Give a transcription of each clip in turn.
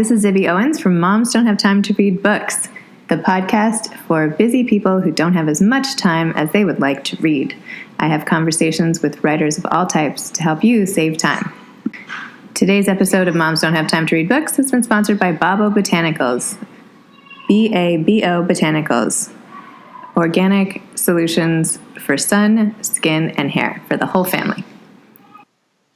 this is Zibby Owens from Moms Don't Have Time to Read Books, the podcast for busy people who don't have as much time as they would like to read. I have conversations with writers of all types to help you save time. Today's episode of Moms Don't Have Time to Read Books has been sponsored by Babo Botanicals, B-A-B-O Botanicals, organic solutions for sun, skin, and hair for the whole family.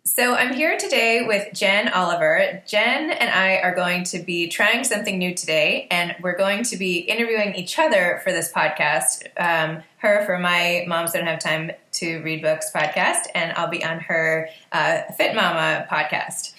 So I'm here today with Jen Oliver. Jen and I are going to be trying something new today, and we're going to be interviewing each other for this podcast. Her for my Moms Don't Have Time to Read Books podcast, and I'll be on her FitMama podcast.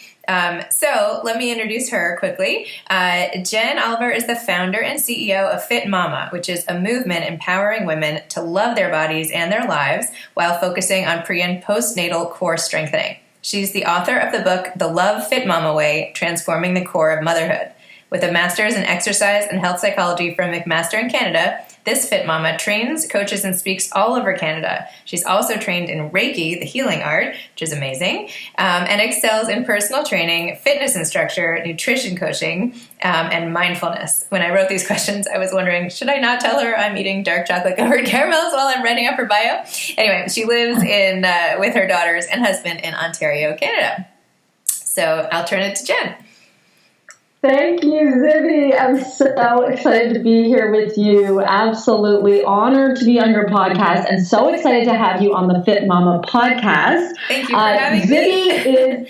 So let me introduce her quickly. Jen Oliver is the founder and CEO of FitMama, which is a movement empowering women to love their bodies and their lives while focusing on pre- and postnatal core strengthening. She's the author of the book, The Love FitMama Way, Transforming the Core of Motherhood. With a master's in exercise and health psychology from McMaster in Canada, this FitMama trains, coaches, and speaks all over Canada. She's also trained in Reiki, the healing art, which is amazing, and excels in personal training, fitness instructor, nutrition coaching, and mindfulness. When I wrote these questions, I was wondering, should I not tell her I'm eating dark chocolate-covered caramels while I'm writing up her bio? Anyway, she lives with her daughters and husband in Ontario, Canada. So I'll turn it to Jen. Thank you, Zibby. I'm so excited to be here with you. Absolutely honored to be on your podcast and so excited to have you on the FitMama podcast. Thank you for having me.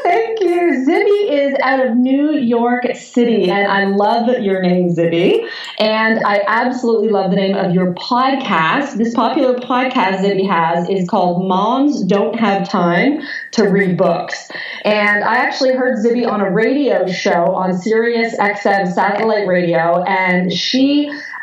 Thank you. Zibby is out of New York City, and I love your name, Zibby. And I absolutely love the name of your podcast. This popular podcast Zibby has is called Moms Don't Have Time to Read Books. And I actually heard Zibby on a radio show on Sirius XM satellite radio, and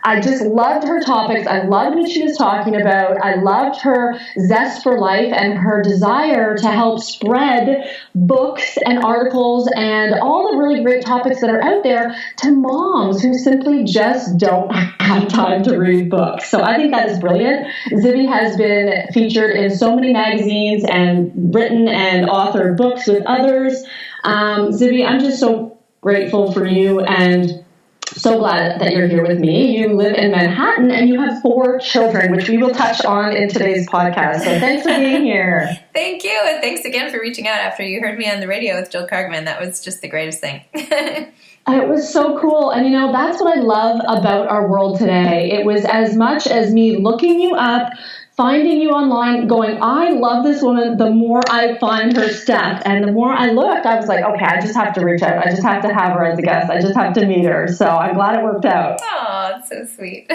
I just loved her topics. I loved what she was talking about. I loved her zest for life and her desire to help spread books and articles and all the really great topics that are out there to moms who simply just don't have time to read books. So I think that is brilliant. Zibby has been featured in so many magazines and written and authored books with others. Zibby, I'm just so grateful for you and so glad that you're here with me. You live in Manhattan and you have 4 children, which we will touch on in today's podcast. So thanks for being here. Thank you. And thanks again for reaching out after you heard me on the radio with Jill Cargman. That was just the greatest thing. It was so cool. And, that's what I love about our world today. It was as much as me looking you up, finding you online, going, I love this woman, the more I find her stuff. And the more I looked, I was like, okay, I just have to reach out. I just have to have her as a guest. I just have to meet her. So I'm glad it worked out. Oh, that's so sweet.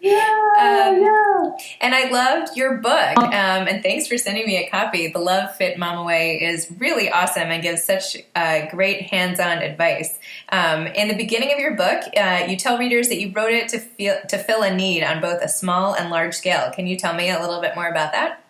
Yeah. And I loved your book. And thanks for sending me a copy. The Love FitMama Way is really awesome and gives such great hands-on advice. In the beginning of your book, you tell readers that you wrote it to fill a need on both a small and large scale. Can you tell me a little bit more about that?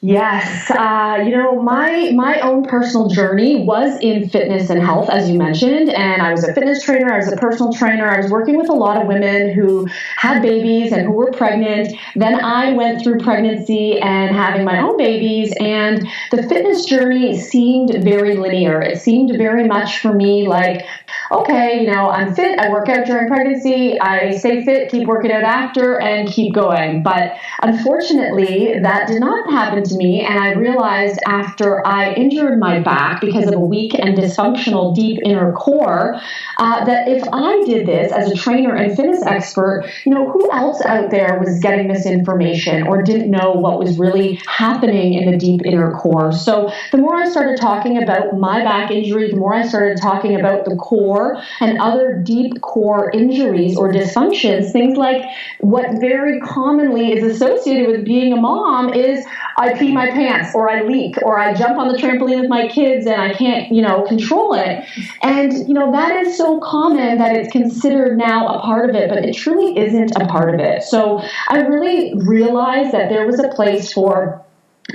Yes. My own personal journey was in fitness and health, as you mentioned, and I was a fitness trainer. I was a personal trainer. I was working with a lot of women who had babies and who were pregnant. Then I went through pregnancy and having my own babies, and the fitness journey seemed very linear. It seemed very much for me like, okay, I'm fit. I work out during pregnancy. I stay fit, keep working out after, and keep going. But unfortunately, that did not happen to me, and I realized after I injured my back because of a weak and dysfunctional deep inner core that if I did this as a trainer and fitness expert, who else out there was getting this information or didn't know what was really happening in the deep inner core? So the more I started talking about my back injury, the more I started talking about the core and other deep core injuries or dysfunctions, things like what very commonly is associated with being a mom is I pee my pants, or I leak, or I jump on the trampoline with my kids and I can't, control it. And, that is so common that it's considered now a part of it, but it truly isn't a part of it. So I really realized that there was a place for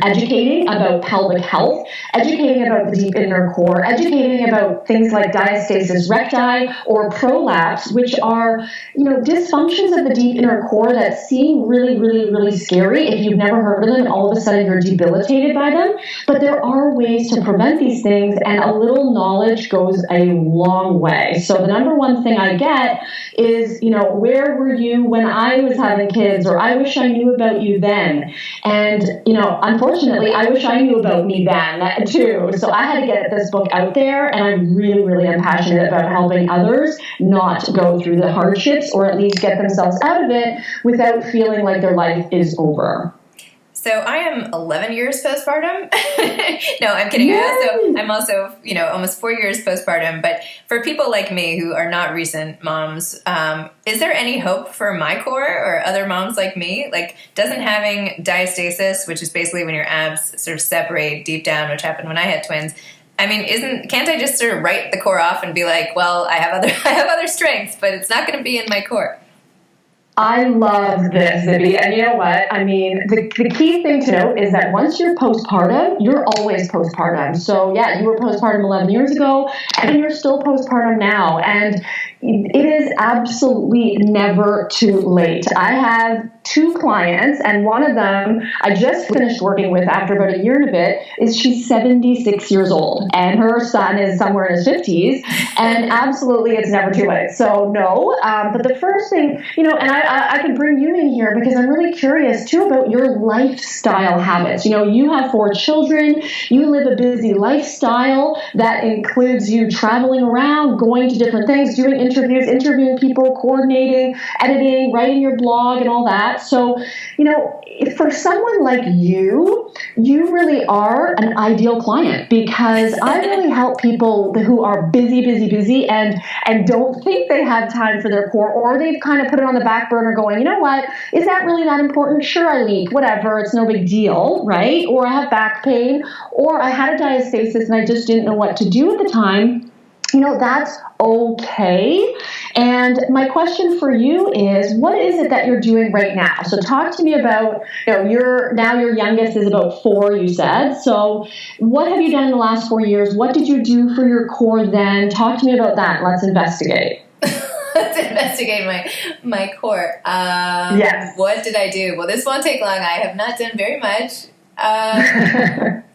educating about pelvic health, educating about the deep inner core, educating about things like diastasis recti or prolapse, which are, dysfunctions of the deep inner core that seem really, really, really scary if you've never heard of them and all of a sudden you're debilitated by them. But there are ways to prevent these things, and a little knowledge goes a long way. So the number one thing I get is, where were you when I was having kids? Or I wish I knew about you then. And, unfortunately, I wish I knew about me then too. So I had to get this book out there, and I really, really am passionate about helping others not go through the hardships, or at least get themselves out of it without feeling like their life is over. So I am 11 years postpartum. No, I'm kidding. I'm also, almost 4 years postpartum. But for people like me who are not recent moms, is there any hope for my core or other moms like me? Like, doesn't having diastasis, which is basically when your abs sort of separate deep down, which happened when I had twins, can't I just sort of write the core off and be like, well, I have other strengths, but it's not going to be in my core? I love this, Zibby. And you know what? The key thing to note is that once you're postpartum, you're always postpartum. So yeah, you were postpartum 11 years ago, and you're still postpartum now. And it is absolutely never too late. I have 2 clients, and one of them I just finished working with after about a year and a bit. She's 76 years old, and her son is somewhere in his 50s. And absolutely, it's never too late. So no, but the first thing, and I can bring you in here because I'm really curious too about your lifestyle habits. You have 4 children. You live a busy lifestyle that includes you traveling around, going to different things, doing interviews, interviewing people, coordinating, editing, writing your blog, and all that. So, for someone like you really are an ideal client, because I really help people who are busy and don't think they have time for their core, or they've kind of put it on the back burner going, you know what, is that really that important? Sure, I leak, whatever, it's no big deal, right? Or I have back pain, or I had a diastasis and I just didn't know what to do at the time. That's okay. And my question for you is, what is it that you're doing right now? So talk to me about, your youngest is about 4, you said. So what have you done in the last 4 years? What did you do for your core then? Talk to me about that. Let's investigate. Let's investigate my core. Yes. What did I do? Well, this won't take long. I have not done very much.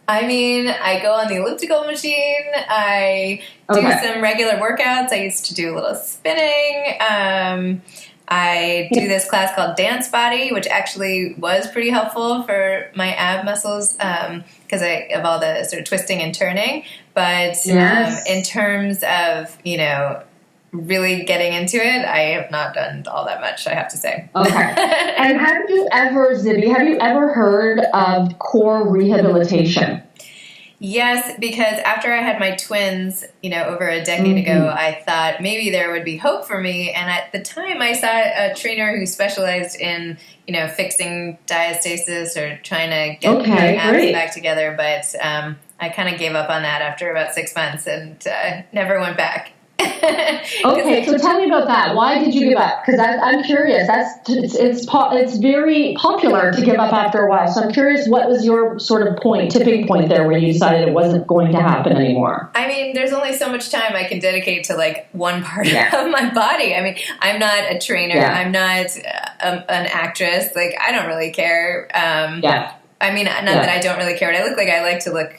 I go on the elliptical machine. I do some regular workouts. I used to do a little spinning. I do this class called Dance Body, which actually was pretty helpful for my ab muscles because of all the sort of twisting and turning. But in terms of, really getting into it, I have not done all that much, I have to say. Okay. And have you ever heard of core rehabilitation? Yes, because after I had my twins, over a decade ago, I thought maybe there would be hope for me. And at the time, I saw a trainer who specialized in, fixing diastasis or trying to get my abs back together. But I kind of gave up on that after about 6 months and never went back. Okay, so tell me about that. Why did you give up? Because I'm curious. It's very popular to give up after a while. So I'm curious, what was your sort of tipping point there, where you decided it wasn't going to happen anymore? There's only so much time I can dedicate to one part of my body. I'm not a trainer. Yeah. I'm not an actress. I don't really care. Not that I don't really care what I look like. I like to look,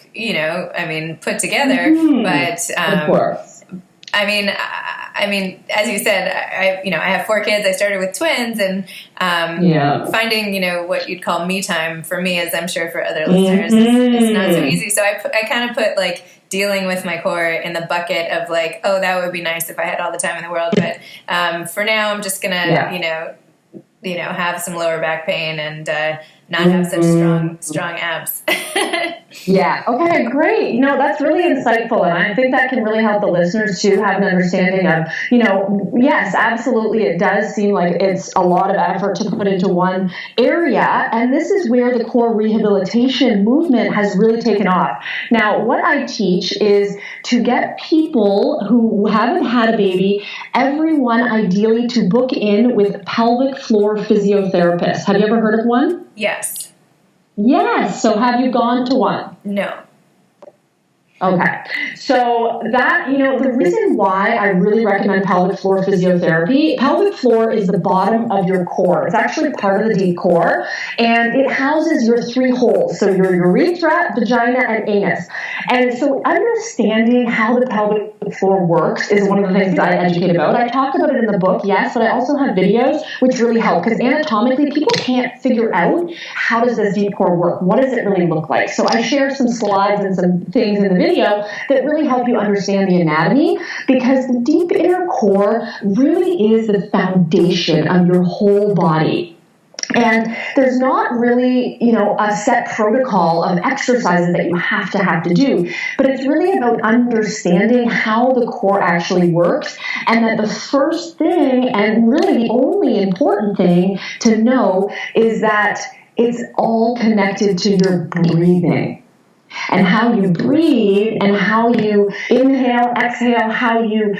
put together. But of course. As you said, I have 4 kids. I started with twins, and finding, what you'd call me time for me, as I'm sure for other listeners, is not so easy. So I kind of put dealing with my core in the bucket of that would be nice if I had all the time in the world. But for now, I'm just gonna, have some lower back pain and not have such strong abs. Yeah. Okay, great. That's really insightful. And I think that can really help the listeners to have an understanding of, yes, absolutely. It does seem like it's a lot of effort to put into one area. And this is where the core rehabilitation movement has really taken off. Now, what I teach is to get people who haven't had a baby, everyone ideally to book in with pelvic floor physiotherapists. Have you ever heard of one? Yes. Yes. So have you gone to one? No. Okay. So that, the reason why I really recommend pelvic floor physiotherapy, pelvic floor is the bottom of your core. It's actually part of the deep core, and it houses your three holes. So your urethra, vagina, and anus. And so understanding how the pelvic floor works is one of the things that I educate about. I talk about it in the book, yes, but I also have videos which really help, because anatomically people can't figure out how does this deep core work? What does it really look like? So I share some slides and some things in the video that really help you understand the anatomy, because the deep inner core really is the foundation of your whole body. And there's not really, a set protocol of exercises that you have to do, but it's really about understanding how the core actually works, and that the first thing, and really the only important thing to know, is that it's all connected to your breathing. And how you breathe, and how you inhale, exhale, how you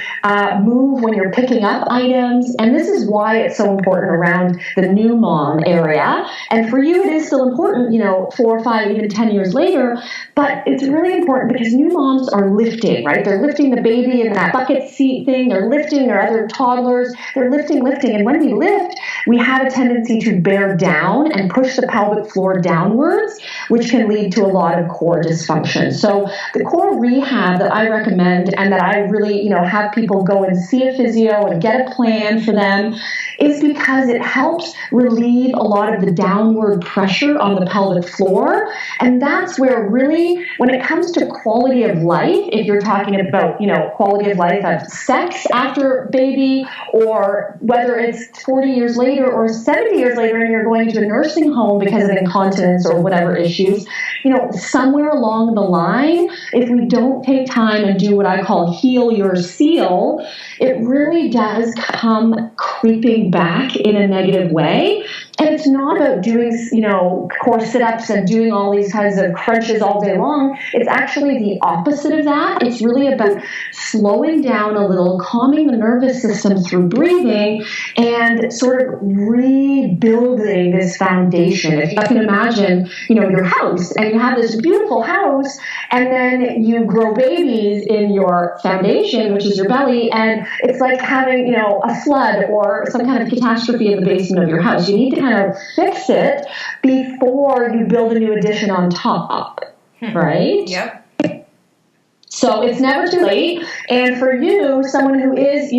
move when you're picking up items. And this is why it's so important around the new mom area. And for you, it is still important, 4, 5, even 10 years later. But it's really important because new moms are lifting, right? They're lifting the baby in that bucket seat thing. They're lifting their other toddlers. They're lifting. And when we lift, we have a tendency to bear down and push the pelvic floor downwards, which can lead to a lot of core dysfunction. So the core rehab that I recommend, and that I really, have people go and see a physio and get a plan for them, is because it helps relieve a lot of the downward pressure on the pelvic floor. And that's where really, when it comes to quality of life, if you're talking about, quality of life of sex after baby, or whether it's 40 years later or 70 years later and you're going to a nursing home because of incontinence or whatever issues, somewhere along the line, if we don't take time and do what I call heal your seal, it really does come creeping back in a negative way. And it's not about doing, core sit-ups and doing all these kinds of crunches all day long. It's actually the opposite of that. It's really about slowing down a little, calming the nervous system through breathing, and sort of rebuilding this foundation. If you can imagine, your house, and you have this beautiful house, and then you grow babies in your foundation, which is your belly, and it's like having, a flood or some kind of catastrophe in the basement of your house. You need to kind of fix it before you build a new addition on top, right? Yep. So it's never too late. And for you, someone who is,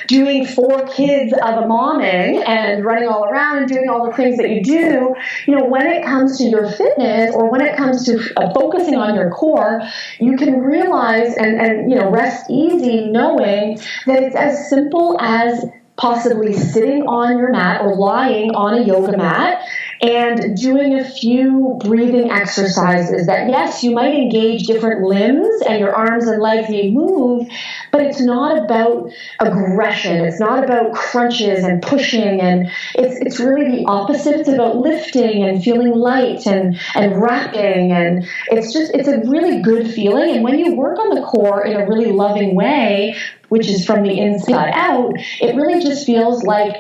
doing 4 kids of a momming and running all around and doing all the things that you do, when it comes to your fitness, or when it comes to focusing on your core, you can realize and rest easy knowing that it's as simple as possibly sitting on your mat or lying on a yoga mat and doing a few breathing exercises that, yes, you might engage different limbs and your arms and legs may move, but it's not about aggression. It's not about crunches and pushing, and it's really the opposite. It's about lifting and feeling light and wrapping, and it's a really good feeling. And when you work on the core in a really loving way, which is from the inside out, it really just feels like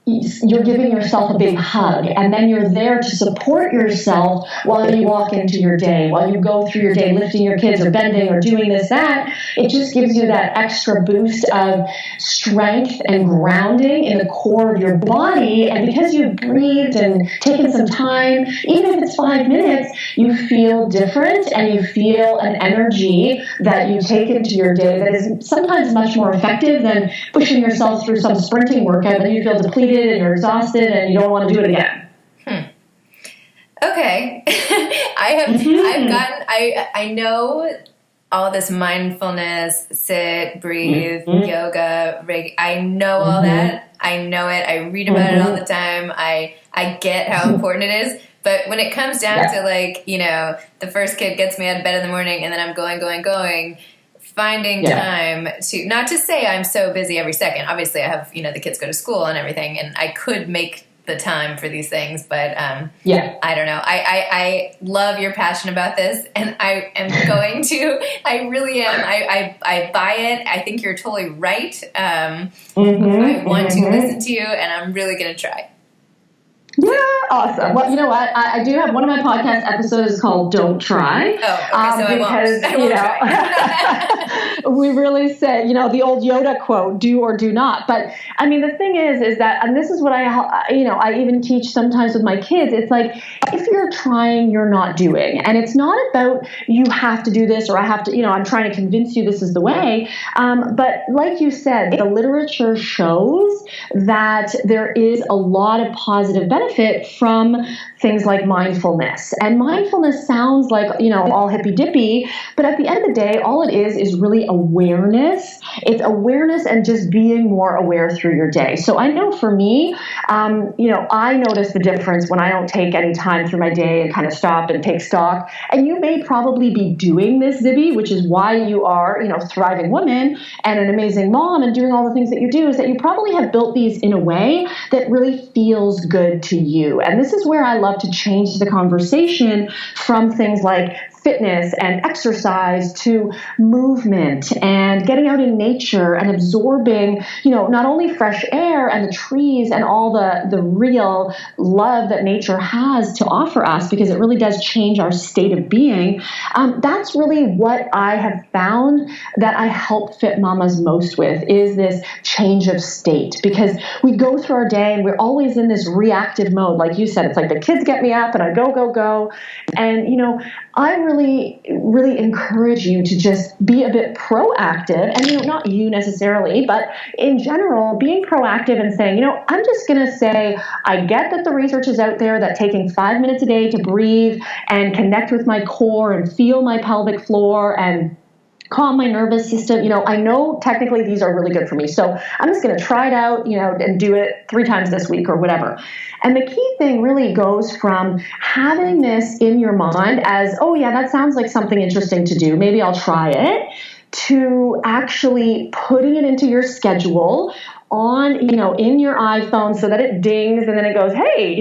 you're giving yourself a big hug, and then you're there to support yourself while you walk into your day, while you go through your day lifting your kids or bending or doing this, that. It just gives you that extra boost of strength and grounding in the core of your body. And because you've breathed and taken some time, even if it's 5 minutes, you feel different, and you feel an energy that you take into your day that is sometimes much more effective than pushing yourself through some sprinting workout that you feel depleted and you're exhausted and you don't want to do it again. Okay. I know all this mindfulness, sit, breathe, yoga, I know all that. I know it. I read about it all the time. I get how important it is. But when it comes down to the first kid gets me out of bed in the morning, and then I'm going, finding time to, not to say I'm so busy every second. Obviously I have, the kids go to school and everything, and I could make the time for these things, but I don't know. I love your passion about this, and I am I really am. I buy it. I think you're totally right. I want to listen to you, and I'm really going to try. Yeah, awesome. Well, you know what? I do have one of my podcast episodes is called "Don't Try." Oh, okay. So because I won't try. we really say, the old Yoda quote, "Do or do not." But I mean, the thing is that, and this is what I even teach sometimes with my kids. It's like, if you're trying, you're not doing, and it's not about you have to do this or I have to. I'm trying to convince you this is the way. But like you said, the literature shows that there is a lot of positive benefit from things like mindfulness. And mindfulness sounds like, all hippy dippy, but at the end of the day, all it is really awareness. It's awareness and just being more aware through your day. So I know for me, I notice the difference when I don't take any time through my day and kind of stop and take stock. And you may probably be doing this, Zibby, which is why you are, thriving woman and an amazing mom and doing all the things that you do, is that you probably have built these in a way that really feels good to you. And this is where I love to change the conversation from things like fitness and exercise to movement and getting out in nature and absorbing, not only fresh air and the trees and all the real love that nature has to offer us, because it really does change our state of being. That's really what I have found that I help fit mamas most with, is this change of state, because we go through our day and we're always in this reactive mode. Like you said, it's like the kids get me up and I go. And, I really, really encourage you to just be a bit proactive, and, not you necessarily, but in general, being proactive and saying, I'm just going to say, I get that the research is out there that taking 5 minutes a day to breathe and connect with my core and feel my pelvic floor and calm my nervous system. I know technically these are really good for me. So I'm just going to try it out, and do it 3 times this week or whatever. And the key thing really goes from having this in your mind as, oh yeah, that sounds like something interesting to do. Maybe I'll try it, to actually putting it into your schedule on, in your iPhone, so that it dings and then it goes, hey,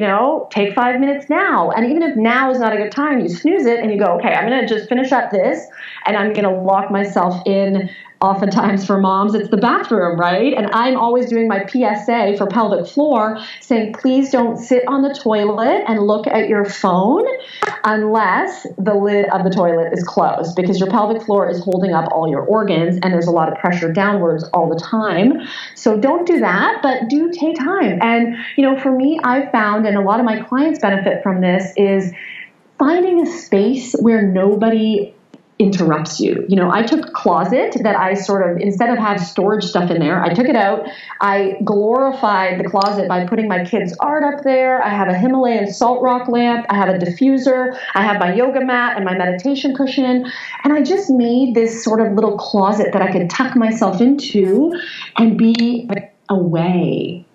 take 5 minutes now. And even if now is not a good time, you snooze it and you go, okay, I'm going to just finish up this and I'm going to lock myself in. Oftentimes for moms, it's the bathroom, right? And I'm always doing my PSA for pelvic floor saying, please don't sit on the toilet and look at your phone unless the lid of the toilet is closed, because your pelvic floor is holding up all your organs and there's a lot of pressure downwards all the time. So don't do that, but do take time. And, for me, I've found, and a lot of my clients benefit from this, is finding a space where nobody interrupts you. I took a closet that I sort of, instead of have storage stuff in there, I took it out. I glorified the closet by putting my kids' art up there. I have a Himalayan salt rock lamp. I have a diffuser. I have my yoga mat and my meditation cushion. And I just made this sort of little closet that I could tuck myself into and be away.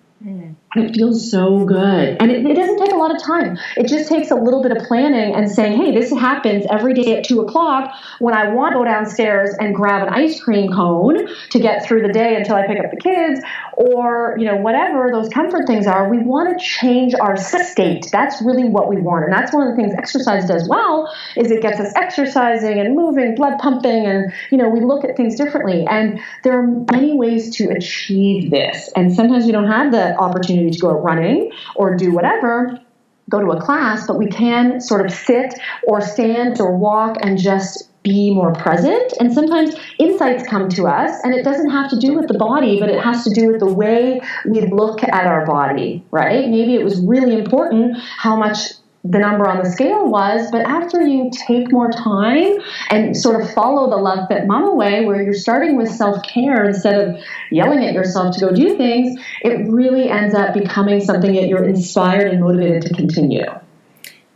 And it feels so good. And it doesn't take a lot of time. It just takes a little bit of planning and saying, hey, this happens every day at 2:00 when I want to go downstairs and grab an ice cream cone to get through the day until I pick up the kids, or, whatever those comfort things are. We want to change our state. That's really what we want. And that's one of the things exercise does well, is it gets us exercising and moving, blood pumping, and, we look at things differently. And there are many ways to achieve this. And sometimes we don't have the opportunity to go out running or do whatever, go to a class, but we can sort of sit or stand or walk and just be more present. And sometimes insights come to us, and it doesn't have to do with the body, but it has to do with the way we look at our body, right? Maybe it was really important how much the number on the scale was, but after you take more time and sort of follow the Love Fit Mama way, where you're starting with self-care instead of yelling at yourself to go do things, it really ends up becoming something that you're inspired and motivated to continue.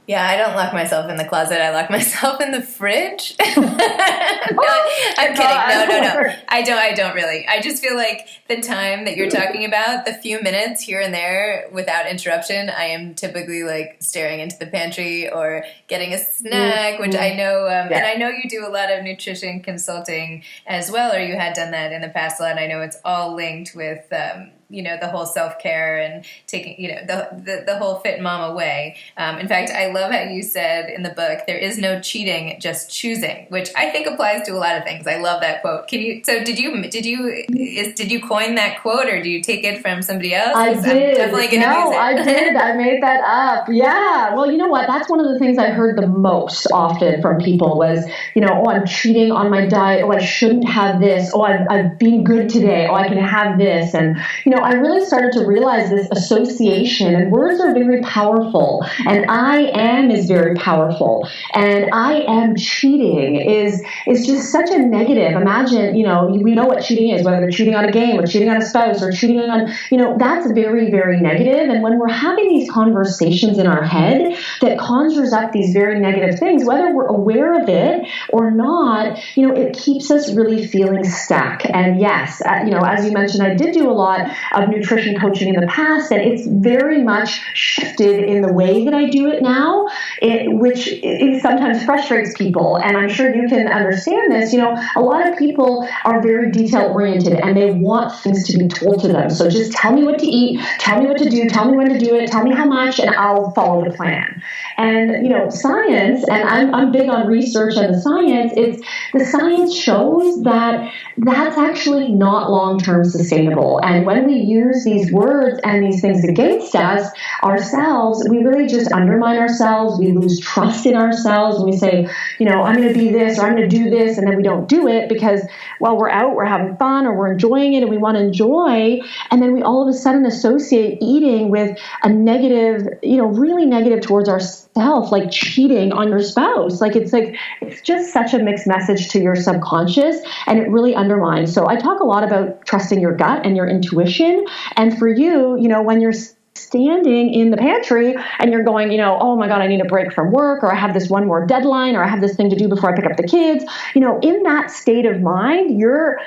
Yeah, I don't lock myself in the closet. I lock myself in the fridge. No, I'm kidding. No. I don't really. I just feel like the time that you're talking about, the few minutes here and there without interruption, I am typically like staring into the pantry or getting a snack, which I know, and I know you do a lot of nutrition consulting as well, or you had done that in the past a lot. I know it's all linked with the whole self-care and taking, the whole FitMama way. In fact, I love how you said in the book, there is no cheating, just choosing, which I think applies to a lot of things. I love that quote. Did you coin that quote, or do you take it from somebody else? I did. I'm definitely going to use it. I did. I made that up. Yeah. Well, you know what? That's one of the things I heard the most often from people was, oh, I'm cheating on my diet. Oh, I shouldn't have this. Oh, I've been good today. Oh, I can have this. And, I really started to realize this association, and words are very powerful, and I am is very powerful, and I am cheating is just such a negative. Imagine, we know what cheating is, whether they're cheating on a game or cheating on a spouse or cheating on, that's very, very negative. And when we're having these conversations in our head that conjures up these very negative things, whether we're aware of it or not, it keeps us really feeling stuck. And yes, as you mentioned, I did do a lot of nutrition coaching in the past, and it's very much shifted in the way that I do it now, which sometimes frustrates people. And I'm sure you can understand this. A lot of people are very detail oriented, and they want things to be told to them. So just tell me what to eat, tell me what to do, tell me when to do it, tell me how much, and I'll follow the plan. And science, and I'm big on research and the science. The science shows that that's actually not long-term sustainable. And when we use these words and these things against us, ourselves, we really just undermine ourselves. We lose trust in ourselves. And we say, I'm going to be this, or I'm going to do this, and then we don't do it because, well, we're out, we're having fun, or we're enjoying it, and we want to enjoy. And then we all of a sudden associate eating with a negative, really negative towards ourselves, like cheating on your spouse. It's just such a mixed message to your subconscious, and it really undermines. So I talk a lot about trusting your gut and your intuition. And for you, when you're standing in the pantry and you're going, oh my God, I need a break from work, or I have this one more deadline, or I have this thing to do before I pick up the kids, in that state of mind, you're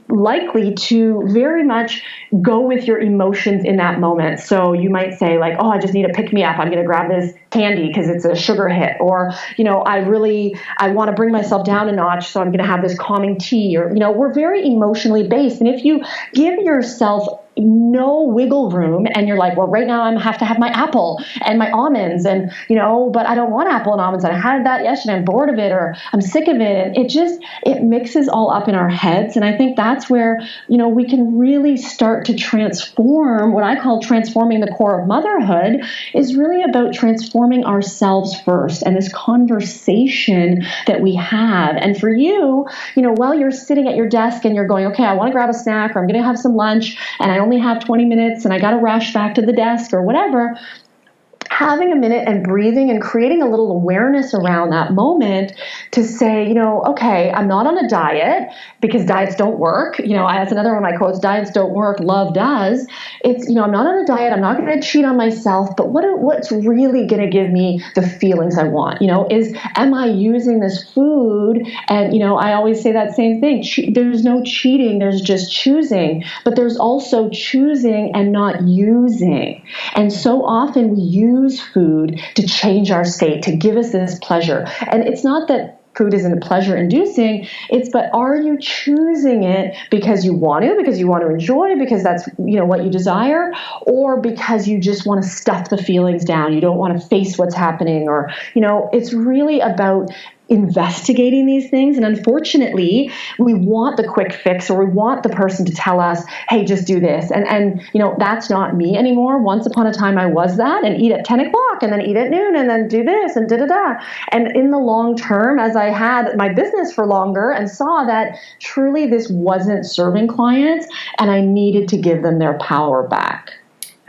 likely to very much go with your emotions in that moment. So you might say like, oh, I just need to pick me up. I'm going to grab this candy because it's a sugar hit. Or, I want to bring myself down a notch. So I'm going to have this calming tea. Or, we're very emotionally based. And if you give yourself no wiggle room and you're like, well, right now I have to have my apple and my almonds and, but I don't want apple and almonds. And I had that yesterday. I'm bored of it, or I'm sick of it. And it mixes all up in our heads. And I think that's where, we can really start to transform. What I call transforming the core of motherhood is really about transforming ourselves first, and this conversation that we have. And for you, while you're sitting at your desk and you're going, okay, I want to grab a snack, or I'm going to have some lunch, and I only have 20 minutes and I got to rush back to the desk or whatever, having a minute and breathing and creating a little awareness around that moment to say, okay, I'm not on a diet because diets don't work. That's another one of my quotes, diets don't work, love does. It's, I'm not on a diet. I'm not going to cheat on myself, but what's really going to give me the feelings I want, am I using this food? And, I always say that same thing. There's no cheating. There's just choosing, but there's also choosing and not using. And so often we use food to change our state, to give us this pleasure. And it's not that food isn't pleasure inducing, but are you choosing it because you want to enjoy, because that's, what you desire, or because you just want to stuff the feelings down, you don't want to face what's happening, or, it's really about investigating these things. And unfortunately, we want the quick fix, or we want the person to tell us, hey, just do this. And that's not me anymore. Once upon a time, I was that, and eat at 10 o'clock and then eat at noon and then do this and da-da-da. And in the long term, as I had my business for longer and saw that truly this wasn't serving clients, and I needed to give them their power back.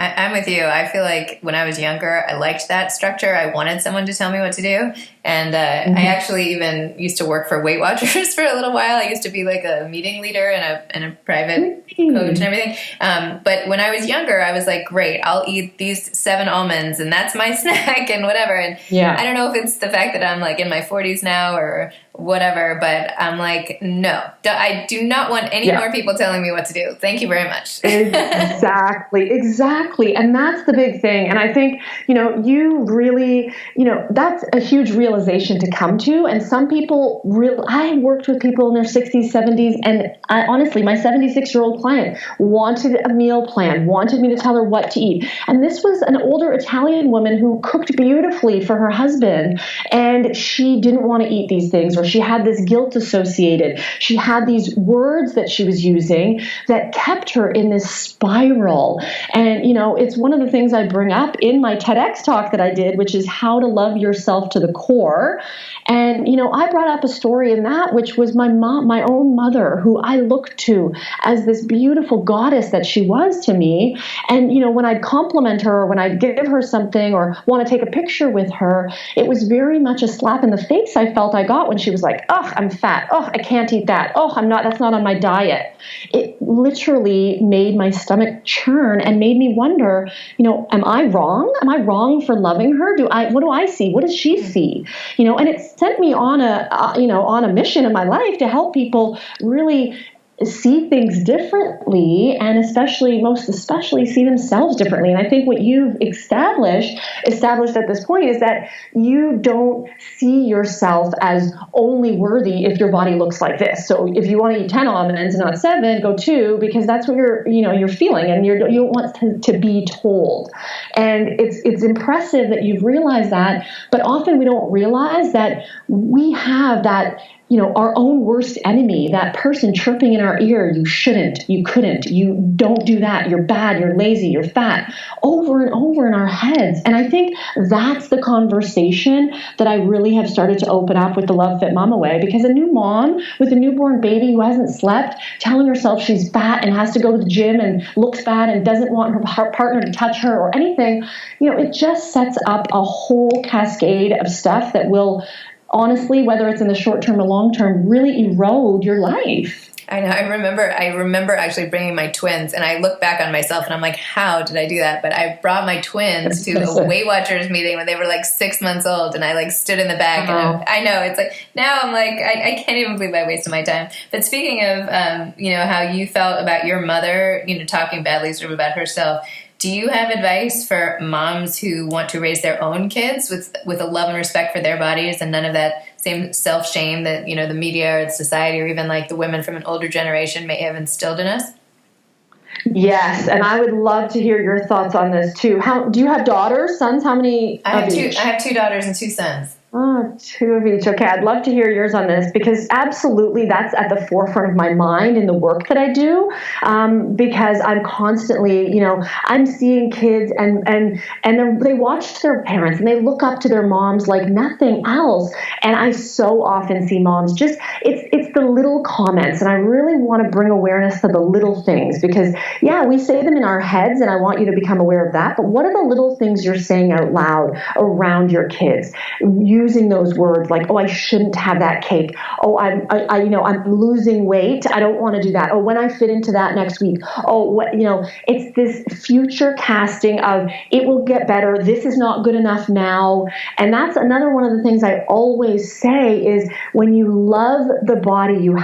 I'm with you. I feel like when I was younger, I liked that structure. I wanted someone to tell me what to do. And I actually even used to work for Weight Watchers for a little while. I used to be like a meeting leader and a private coach and everything. But when I was younger, I was like, great, I'll eat these 7 almonds and that's my snack and whatever. And I don't know if it's the fact that I'm like in my 40s now or whatever. But I'm like, no, I do not want any more people telling me what to do. Thank you very much. Exactly. And that's the big thing. And I think, you really, that's a huge realization to come to. And some people I worked with people in their 60s, 70s, and honestly, my 76-year-old client wanted a meal plan, wanted me to tell her what to eat. And this was an older Italian woman who cooked beautifully for her husband, and she didn't want to eat these things, or she had this guilt associated. She had these words that she was using that kept her in this spiral. And, it's one of the things I bring up in my TEDx talk that I did, which is how to love yourself to the core. And, I brought up a story in that, which was my mom, my own mother, who I looked to as this beautiful goddess that she was to me. And, when I'd compliment her, or when I'd give her something or want to take a picture with her, it was very much a slap in the face I felt I got when she was like, oh, I'm fat. Oh, I can't eat that. Oh, that's not on my diet. It literally made my stomach churn and made me wonder, am I wrong? Am I wrong for loving her? What do I see? What does she see? And it sent me on a mission in my life to help people really see things differently, and most especially see themselves differently. And I think what you've established at this point is that you don't see yourself as only worthy if your body looks like this. So if you want to eat 10 almonds and not 7, go 2, because that's what you're feeling, and you don't want to be told. And it's impressive that you've realized that, but often we don't realize that we have that, our own worst enemy, that person chirping in our ear, you shouldn't, you couldn't, you don't do that, you're bad, you're lazy, you're fat, over and over in our heads. And I think that's the conversation that I really have started to open up with the Love Fit Mama way, because a new mom with a newborn baby who hasn't slept, telling herself she's fat and has to go to the gym and looks bad and doesn't want her partner to touch her or anything, it just sets up a whole cascade of stuff that will, honestly, whether it's in the short term or long term, really erode your life. I know. I remember actually bringing my twins, and I look back on myself and I'm like, how did I do that? But I brought my twins to a Weight Watchers meeting when they were like 6 months old, and I stood in the back, and I know, it's like, now I'm like, I can't even believe I wasted my time. But speaking of, how you felt about your mother, talking badly sort of about herself, do you have advice for moms who want to raise their own kids with a love and respect for their bodies and none of that same self-shame that, the media or society or even like the women from an older generation may have instilled in us? Yes, and I would love to hear your thoughts on this too. Do you have daughters, sons? How many? I have 2 daughters and 2 sons. Oh, 2 of each. Okay, I'd love to hear yours on this, because absolutely that's at the forefront of my mind in the work that I do, because I'm constantly, I'm seeing kids and they watch their parents and they look up to their moms like nothing else. And I so often see moms it's the little comments, and I really want to bring awareness to the little things, because we say them in our heads, and I want you to become aware of that. But what are the little things you're saying out loud around your kids? Using those words like, oh, I shouldn't have that cake. Oh, I'm losing weight. I don't want to do that. Oh, when I fit into that next week. Oh, it's this future casting of it will get better. This is not good enough now. And that's another one of the things I always say is, when you love the body you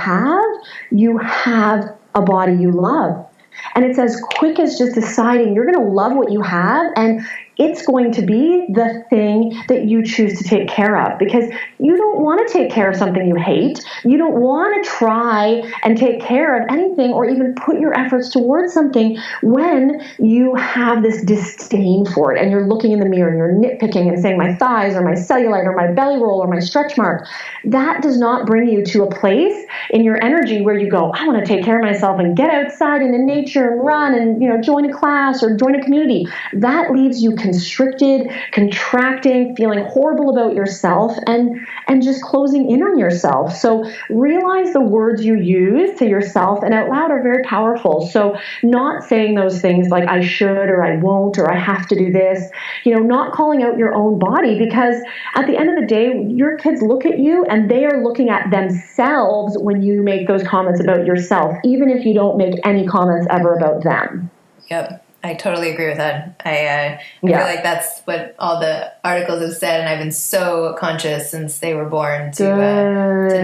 have a body you love. And it's as quick as just deciding you're going to love what you have, and it's going to be the thing that you choose to take care of, because you don't want to take care of something you hate. You don't want to try and take care of anything or even put your efforts towards something when you have this disdain for it, and you're looking in the mirror and you're nitpicking and saying, my thighs or my cellulite or my belly roll or my stretch mark. That does not bring you to a place in your energy where you go, I want to take care of myself and get outside in the nature and run and join a class or join a community. That leaves you constricted, contracting, feeling horrible about yourself, and just closing in on yourself. So realize the words you use to yourself and out loud are very powerful. So not saying those things like I should or I won't or I have to do this, not calling out your own body, because at the end of the day, your kids look at you and they are looking at themselves when you make those comments about yourself, even if you don't make any comments ever about them. Yep. I totally agree with that. I feel like that's what all the articles have said, and I've been so conscious since they were born to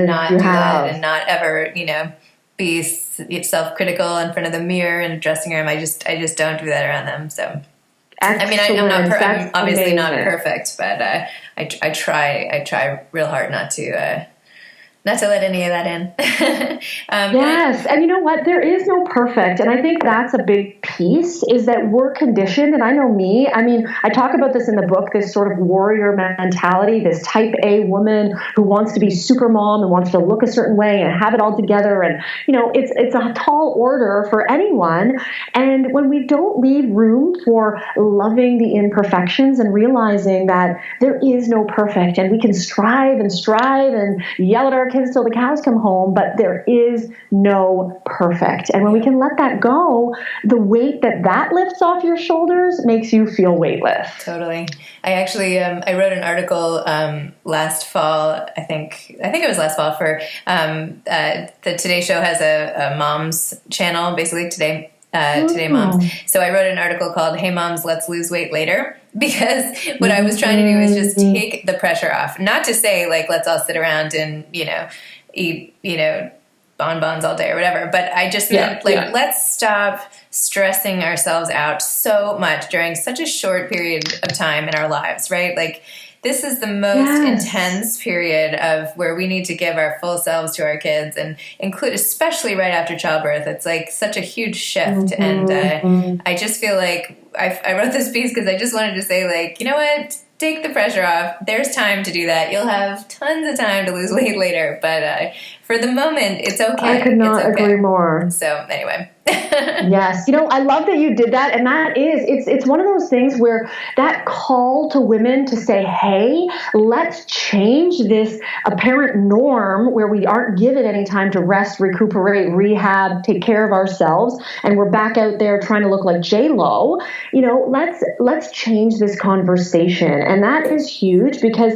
not do that and not ever, be self-critical in front of the mirror in the dressing room. I just don't do that around them. So, excellent. I'm obviously not perfect, but I try real hard not to let any of that in. Yes. And you know what? There is no perfect. And I think that's a big piece, is that we're conditioned. And I know me, I talk about this in the book, this sort of warrior mentality, this type A woman who wants to be super mom and wants to look a certain way and have it all together. And, it's a tall order for anyone. And when we don't leave room for loving the imperfections and realizing that there is no perfect, and we can strive and yell at our kids till the cows come home, but there is no perfect. And when we can let that go, the weight that lifts off your shoulders makes you feel weightless. Totally. I actually I wrote an article last fall. I think it was last fall for the Today Show has a mom's channel, basically Today Moms. So I wrote an article called "Hey Moms, Let's Lose Weight Later," because what I was trying to do is just take the pressure off. Not to say let's all sit around and eat bonbons all day or whatever, but I just meant let's stop stressing ourselves out so much during such a short period of time in our lives, right? This is the most intense period of where we need to give our full selves to our kids, and include, especially right after childbirth. It's such a huge shift. And I just feel like I wrote this piece because I just wanted to say, you know what? Take the pressure off. There's time to do that. You'll have tons of time to lose weight later. But for the moment, it's okay. I could not agree more. So anyway. Yes. I love that you did that. And that it's one of those things where that call to women to say, hey, let's change this apparent norm where we aren't given any time to rest, recuperate, rehab, take care of ourselves. And we're back out there trying to look like J-Lo. Let's change this conversation. And that is huge because,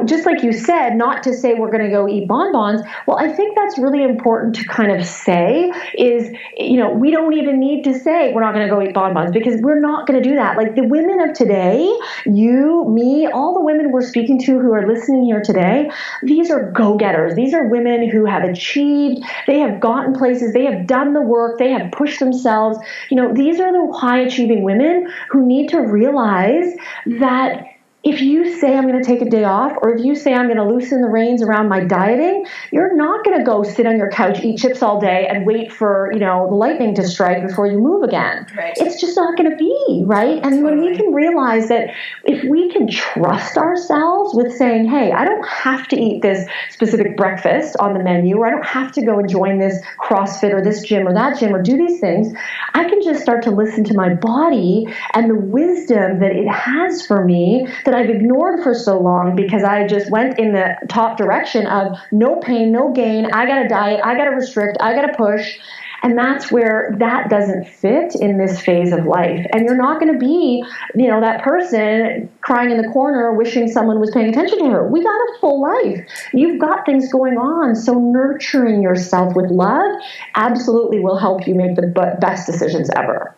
just like you said, not to say we're going to go eat bonbons. Well, I think that's really important to kind of say is, we don't even need to say we're not going to go eat bonbons, because we're not going to do that. The women of today, you, me, all the women we're speaking to who are listening here today, these are go-getters. These are women who have achieved, they have gotten places, they have done the work, they have pushed themselves. These are the high-achieving women who need to realize that if you say I'm going to take a day off, or if you say I'm going to loosen the reins around my dieting, you're not going to go sit on your couch, eat chips all day, and wait for, the lightning to strike before you move again. Right. It's just not going to be, right? And Totally. when we can realize that if we can trust ourselves with saying, hey, I don't have to eat this specific breakfast on the menu, or I don't have to go and join this CrossFit or this gym or that gym or do these things, I can just start to listen to my body and the wisdom that it has for me that I've ignored for so long because I just went in the top direction of no pain, no gain. I got to diet. I got to restrict. I got to push. And that's where that doesn't fit in this phase of life. And you're not going to be, that person crying in the corner wishing someone was paying attention to her. We got a full life. You've got things going on. So nurturing yourself with love absolutely will help you make the best decisions ever.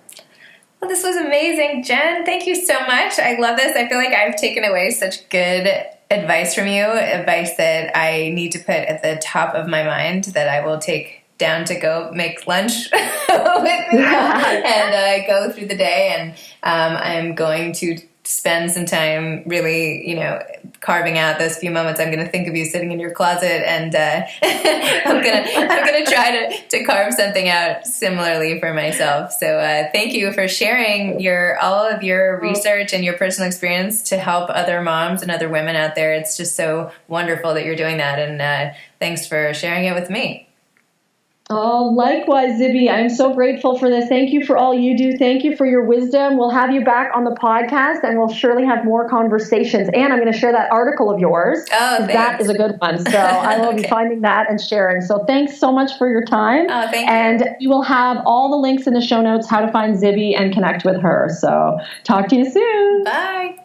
Well, this was amazing, Jen. Thank you so much. I love this. I feel like I've taken away such good advice from you, advice that I need to put at the top of my mind, that I will take down to go make lunch with me and go through the day. And I'm going to spend some time really, carving out those few moments. I'm going to think of you sitting in your closet, and I'm going to try to carve something out similarly for myself. So thank you for sharing all of your research and your personal experience to help other moms and other women out there. It's just so wonderful that you're doing that, and thanks for sharing it with me. Oh, likewise, Zibby. I'm so grateful for this. Thank you for all you do. Thank you for your wisdom. We'll have you back on the podcast, and we'll surely have more conversations. And I'm going to share that article of yours. Oh, thanks. That is a good one. So I will be finding that and sharing. So thanks so much for your time. Oh, thank you. And you will have all the links in the show notes, how to find Zibby and connect with her. So talk to you soon. Bye.